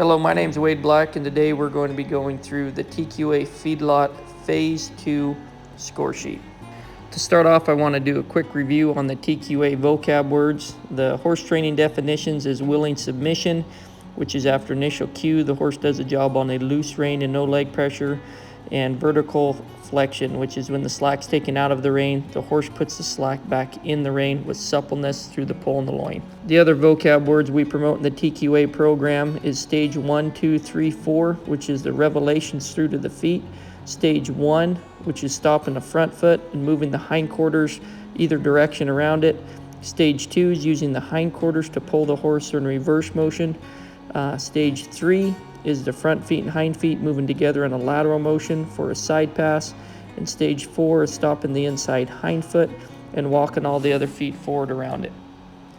Hello, my name is Wade Black, and today we're going to be going through the TQA Feed Lot Phase 2 score sheet. To start off, I want to do a quick review on the TQA vocab words. The horse training definitions is willing submission, which is after initial cue, the horse does a job on a loose rein and no leg pressure, and vertical flexion, which is when the slack's taken out of the rein, the horse puts the slack back in the rein with suppleness through the pull and the loin. The other vocab words we promote in the TQA program is stage 1, 2, 3, 4, which is the revelations through to the feet. Stage 1, which is stopping the front foot and moving the hindquarters either direction around it. Stage 2 is using the hindquarters to pull the horse in reverse motion. Stage 3 is the front feet and hind feet moving together in a lateral motion for a side pass. And stage 4 is stopping the inside hind foot and walking all the other feet forward around it.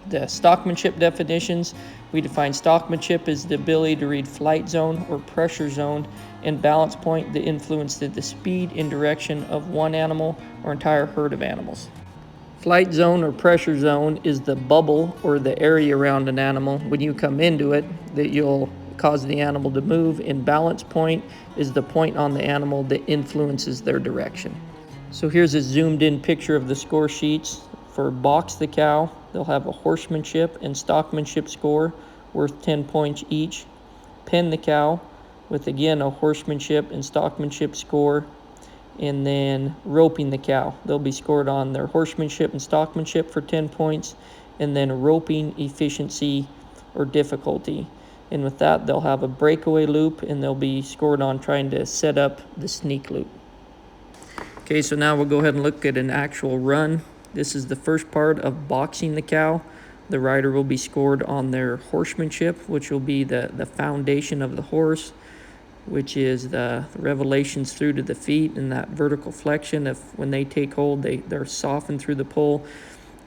The stockmanship definitions, we define stockmanship as the ability to read flight zone or pressure zone and balance point that influence the speed and direction of one animal or entire herd of animals. Flight zone or pressure zone is the bubble or the area around an animal when you come into it that you'll cause the animal to move, and balance point is the point on the animal that influences their direction. So here's a zoomed in picture of the score sheets. For box the cow, they'll have a horsemanship and stockmanship score worth 10 points each. Pen the cow with again a horsemanship and stockmanship score. And then roping the cow, they'll be scored on their horsemanship and stockmanship for 10 points, and then roping efficiency or difficulty. And with that, they'll have a breakaway loop, and they'll be scored on trying to set up the sneak loop. Okay, so now we'll go ahead and look at an actual run. This is the first part of boxing the cow. The rider will be scored on their horsemanship, which will be the foundation of the horse, which is the revelations through to the feet and that vertical flexion. If when they take hold, they're softened through the pull.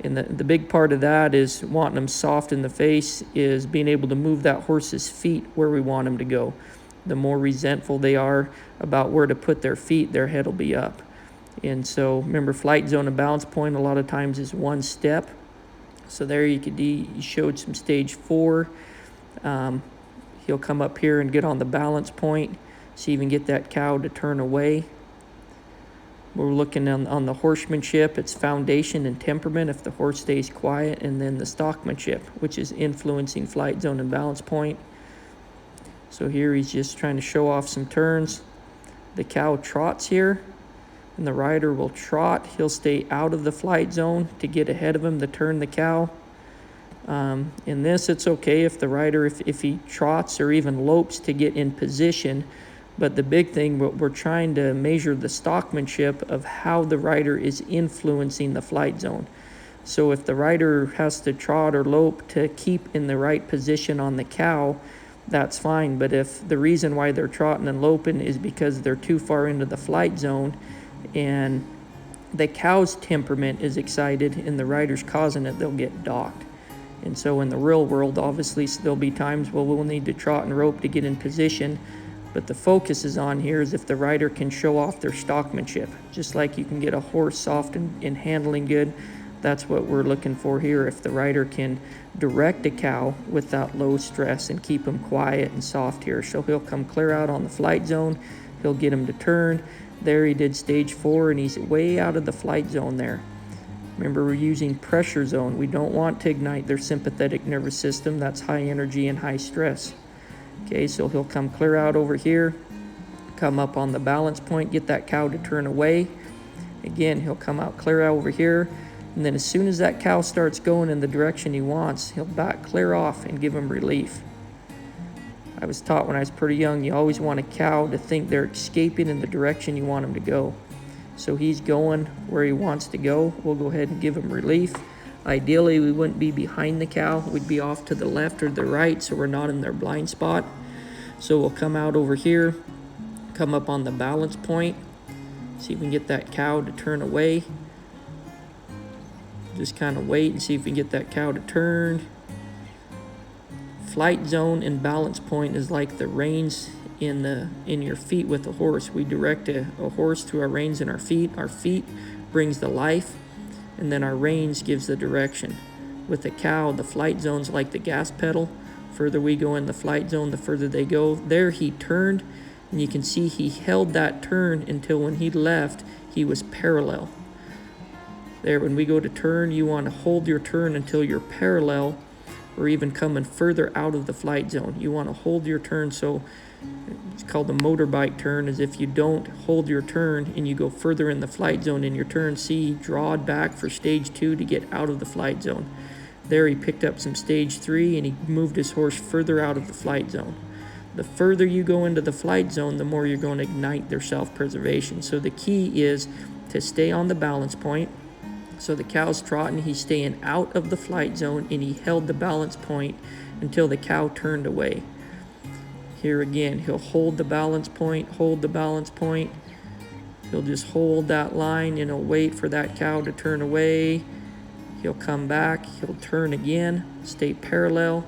And the big part of that is wanting them soft in the face is being able to move that horse's feet where we want them to go. The more resentful they are about where to put their feet, their head will be up. And so remember, flight zone and balance point a lot of times is one step. So there you showed some stage 4. He'll come up here and get on the balance point, so you can get that cow to turn away. We're looking on the horsemanship, it's foundation and temperament if the horse stays quiet, and then the stockmanship, which is influencing flight zone and balance point. So here he's just trying to show off some turns. The cow trots here, and the rider will trot. He'll stay out of the flight zone to get ahead of him to turn the cow. In this, it's okay if the rider, if he trots or even lopes to get in position. But the big thing, we're trying to measure the stockmanship of how the rider is influencing the flight zone. So if the rider has to trot or lope to keep in the right position on the cow, that's fine. But if the reason why they're trotting and loping is because they're too far into the flight zone and the cow's temperament is excited and the rider's causing it, they'll get docked. And so in the real world, obviously, there'll be times where we'll need to trot and rope to get in position. But the focus is on here is if the rider can show off their stockmanship. Just like you can get a horse soft and handling good, that's what we're looking for here. If the rider can direct a cow without low stress and keep him quiet and soft here. So he'll come clear out on the flight zone. He'll get him to turn. There he did stage 4, and he's way out of the flight zone there. Remember, we're using pressure zone. We don't want to ignite their sympathetic nervous system. That's high energy and high stress. Okay, so he'll come clear out over here, come up on the balance point, get that cow to turn away. Again, he'll come out clear out over here, and then as soon as that cow starts going in the direction he wants, he'll back clear off and give him relief. I was taught when I was pretty young, you always want a cow to think they're escaping in the direction you want him to go. So he's going where he wants to go. We'll go ahead and give him relief. Ideally, we wouldn't be behind the cow. We'd be off to the left or the right, so we're not in their blind spot. So we'll come out over here, come up on the balance point, see if we can get that cow to turn away. Just kind of wait and see if we can get that cow to turn. Flight zone and balance point is like the reins in your feet with a horse. We direct a horse through our reins in our feet. Our feet brings the life, and then our reins gives the direction. With a cow, the flight zone's like the gas pedal. Further we go in the flight zone, the further they go. There he turned, and you can see he held that turn until when he left, he was parallel. There, when we go to turn, you want to hold your turn until you're parallel or even coming further out of the flight zone. You want to hold your turn, so it's called the motorbike turn, is if you don't hold your turn and you go further in the flight zone in your turn. See, he drawed back for stage 2 to get out of the flight zone. There he picked up some stage 3 and he moved his horse further out of the flight zone. The further you go into the flight zone, the more you're going to ignite their self-preservation. So the key is to stay on the balance point. So the cow's trotting, he's staying out of the flight zone, and he held the balance point until the cow turned away. Here again, he'll hold the balance point, hold the balance point. He'll just hold that line and he'll wait for that cow to turn away. He'll come back, he'll turn again, stay parallel,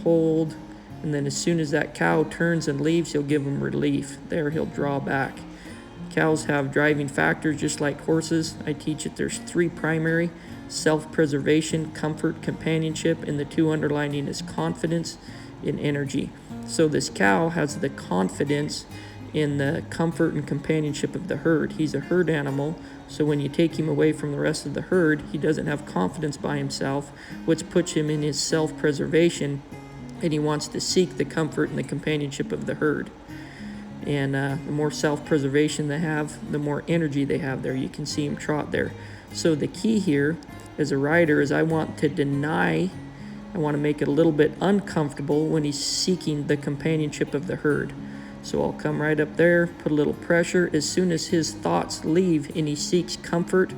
hold, and then as soon as that cow turns and leaves, he'll give him relief. There, he'll draw back. Cows have driving factors just like horses. I teach it there's 3 primary: self-preservation, comfort, companionship, and the 2 underlining is confidence and energy. So this cow has the confidence in the comfort and companionship of the herd. He's a herd animal, so when you take him away from the rest of the herd, he doesn't have confidence by himself, which puts him in his self-preservation, and he wants to seek the comfort and the companionship of the herd. And the more self-preservation they have, the more energy they have there. You can see him trot there. So the key here as a rider is I want to make it a little bit uncomfortable when he's seeking the companionship of the herd. So I'll come right up there, put a little pressure. As soon as his thoughts leave and he seeks comfort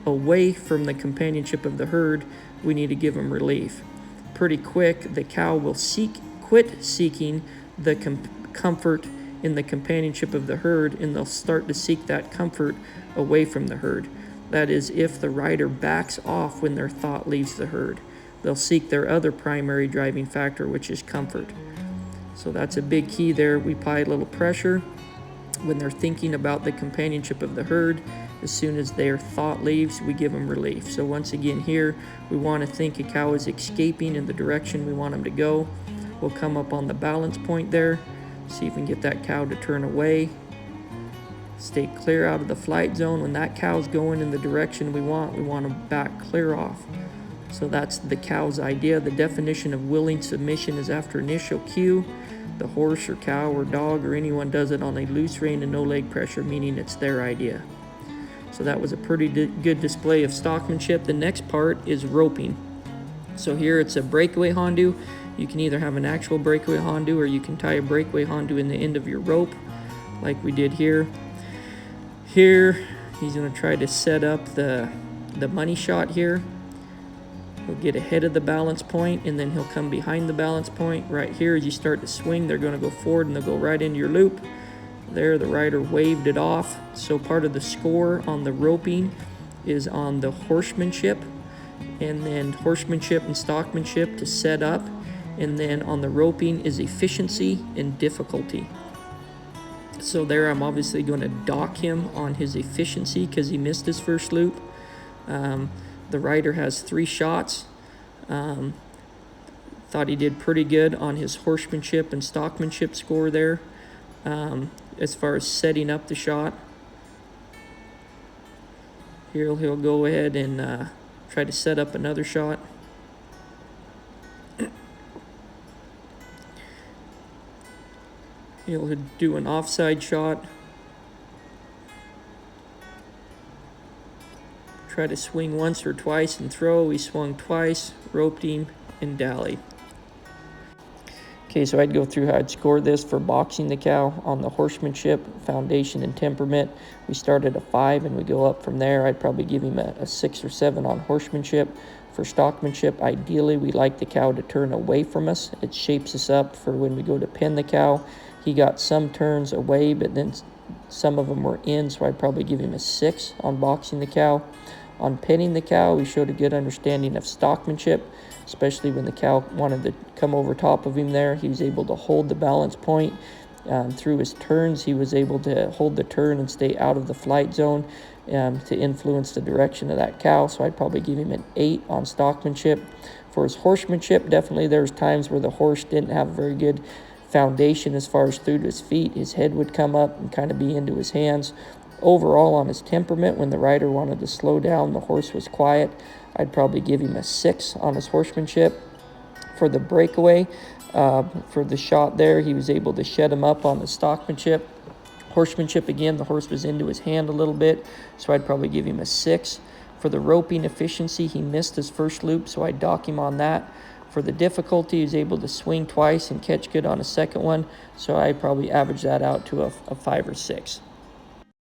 away from the companionship of the herd, we need to give him relief. Pretty quick, the cow will quit seeking the comfort in the companionship of the herd, and they'll start to seek that comfort away from the herd. That is, if the rider backs off when their thought leaves the herd, they'll seek their other primary driving factor, which is comfort. So that's a big key there. We apply a little pressure when they're thinking about the companionship of the herd. As soon as their thought leaves, we give them relief. So once again here, we want to think a cow is escaping in the direction we want them to go. We'll come up on the balance point there. See if we can get that cow to turn away. Stay clear out of the flight zone. When that cow's going in the direction we want to back clear off. So that's the cow's idea. The definition of willing submission is after initial cue. The horse or cow or dog or anyone does it on a loose rein and no leg pressure, meaning it's their idea. So that was a pretty good display of stockmanship. The next part is roping. So here it's a breakaway hondu. You can either have an actual breakaway hondu or you can tie a breakaway hondu in the end of your rope like we did here. Here, he's going to try to set up the money shot here. He'll get ahead of the balance point and then he'll come behind the balance point. Right here, as you start to swing, they're going to go forward and they'll go right into your loop. There, the rider waved it off. So part of the score on the roping is on the horsemanship, and then horsemanship and stockmanship to set up. And then on the roping is efficiency and difficulty. So there I'm obviously going to dock him on his efficiency because he missed his first loop. The rider has 3 shots. Thought he did pretty good on his horsemanship and stockmanship score there as far as setting up the shot. Here he'll go ahead and try to set up another shot. He'll do an offside shot. Try to swing once or twice and throw. He swung twice, roped him, and dallied. Okay, so I'd go through how I'd score this for boxing the cow on the horsemanship, foundation, and temperament. We start at a 5 and we go up from there. I'd probably give him a 6 or 7 on horsemanship. For stockmanship, ideally we like the cow to turn away from us. It shapes us up for when we go to pen the cow. He got some turns away, but then some of them were in, so I'd probably give him a 6 on boxing the cow. On penning the cow, he showed a good understanding of stockmanship, especially when the cow wanted to come over top of him there. He was able to hold the balance point. Through his turns, he was able to hold the turn and stay out of the flight zone to influence the direction of that cow. So I'd probably give him an 8 on stockmanship. For his horsemanship, definitely there's times where the horse didn't have a very good foundation as far as through to his feet. His head would come up and kind of be into his hands. Overall, on his temperament, when the rider wanted to slow down, the horse was quiet. I'd probably give him a 6 on his horsemanship. For the breakaway, for the shot there, he was able to shed him up on the stockmanship. Horsemanship, again, the horse was into his hand a little bit, so I'd probably give him a 6. For the roping efficiency, he missed his first loop, so I'd dock him on that. For the difficulty, he was able to swing twice and catch good on a second one, so I'd probably average that out to a 5 or 6.